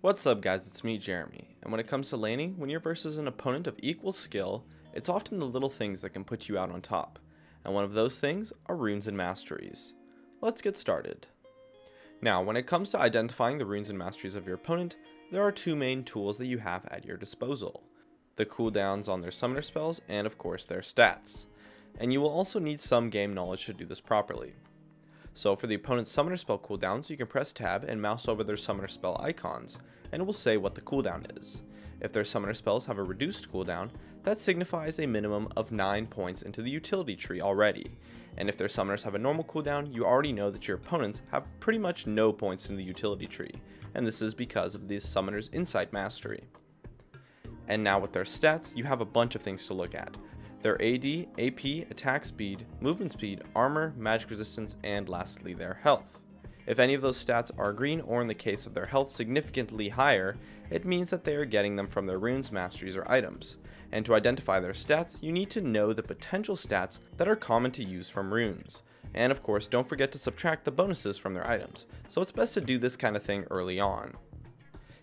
What's up guys, it's me Jeremy, and when it comes to laning, when you're versus an opponent of equal skill, it's often the little things that can put you out on top, and one of those things are runes and masteries. Let's get started. Now, when it comes to identifying the runes and masteries of your opponent, there are two main tools that you have at your disposal. The cooldowns on their summoner spells, and of course their stats. And you will also need some game knowledge to do this properly. So for the opponent's summoner spell cooldowns, you can press tab and mouse over their summoner spell icons, and it will say what the cooldown is. If their summoner spells have a reduced cooldown, that signifies a minimum of 9 points into the utility tree already. And if their summoners have a normal cooldown, you already know that your opponents have pretty much no points in the utility tree, and this is because of the summoner's insight mastery. And now with their stats, you have a bunch of things to look at. Their AD, AP, attack speed, movement speed, armor, magic resistance, and lastly their health. If any of those stats are green, or in the case of their health significantly higher, it means that they are getting them from their runes, masteries, or items. And to identify their stats, you need to know the potential stats that are common to use from runes. And of course, don't forget to subtract the bonuses from their items, so it's best to do this kind of thing early on.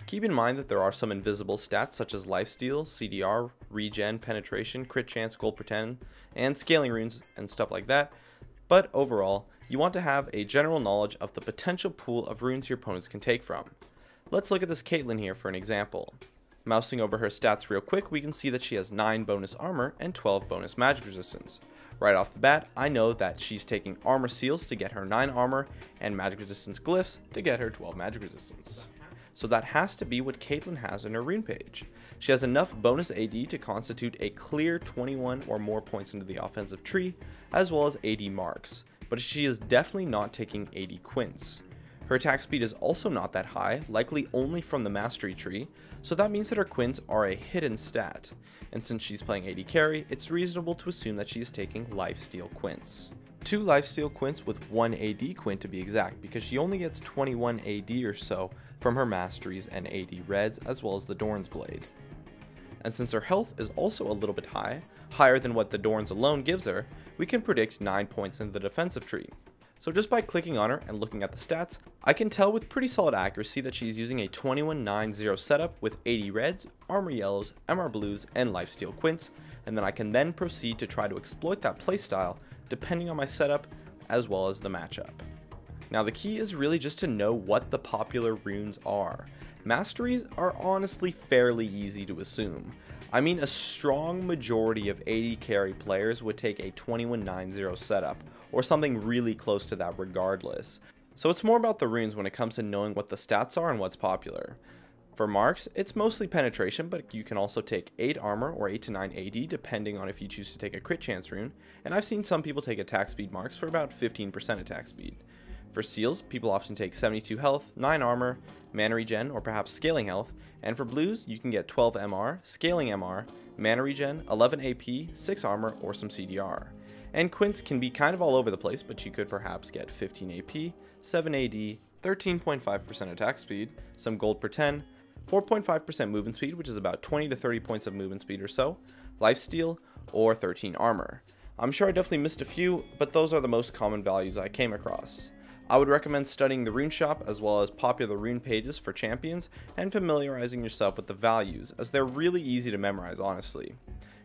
Keep in mind that there are some invisible stats such as lifesteal, CDR, regen, penetration, crit chance, gold pretend, and scaling runes and stuff like that, but overall, you want to have a general knowledge of the potential pool of runes your opponents can take from. Let's look at this Caitlyn here for an example. Mousing over her stats real quick, we can see that she has 9 bonus armor and 12 bonus magic resistance. Right off the bat, I know that she's taking armor seals to get her 9 armor and magic resistance glyphs to get her 12 magic resistance. So that has to be what Caitlyn has in her rune page. She has enough bonus AD to constitute a clear 21 or more points into the offensive tree, as well as AD marks, but she is definitely not taking AD quints. Her attack speed is also not that high, likely only from the mastery tree, so that means that her quints are a hidden stat. And since she's playing AD carry, it's reasonable to assume that she is taking lifesteal quints. 2 lifesteal quints with 1 AD quint to be exact, because she only gets 21 AD or so from her masteries and AD reds, as well as the Dorn's Blade. And since her health is also a little bit high, higher than what the Dorn's alone gives her, we can predict 9 points in the defensive tree. So just by clicking on her and looking at the stats, I can tell with pretty solid accuracy that she's using a 21-9-0 setup with 80 reds, armor yellows, MR blues, and lifesteal quints, and then I can then proceed to try to exploit that playstyle depending on my setup as well as the matchup. Now the key is really just to know what the popular runes are. Masteries are honestly fairly easy to assume. I mean, a strong majority of AD carry players would take a 21-9-0 setup, or something really close to that regardless. So it's more about the runes when it comes to knowing what the stats are and what's popular. For marks, it's mostly penetration, but you can also take 8 armor or 8 to 9 AD depending on if you choose to take a crit chance rune, and I've seen some people take attack speed marks for about 15% attack speed. For seals, people often take 72 health, 9 armor, mana regen, or perhaps scaling health, and for blues, you can get 12 MR, scaling MR, mana regen, 11 AP, 6 armor, or some CDR. And quints can be kind of all over the place, but you could perhaps get 15 AP, 7 AD, 13.5% attack speed, some gold per 10, 4.5% movement speed, which is about 20 to 30 points of movement speed or so, lifesteal, or 13 armor. I'm sure I definitely missed a few, but those are the most common values I came across. I would recommend studying the rune shop as well as popular rune pages for champions and familiarizing yourself with the values, as they're really easy to memorize honestly.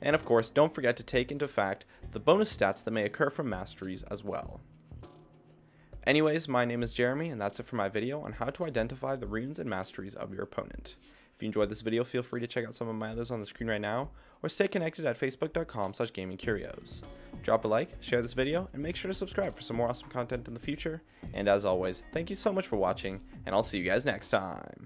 And of course, don't forget to take into fact the bonus stats that may occur from masteries as well. Anyways, my name is Jeremy, and that's it for my video on how to identify the runes and masteries of your opponent. If you enjoyed this video, feel free to check out some of my others on the screen right now, or stay connected at facebook.com/gamingcurios. Drop a like, share this video, and make sure to subscribe for some more awesome content in the future. And as always, thank you so much for watching, and I'll see you guys next time.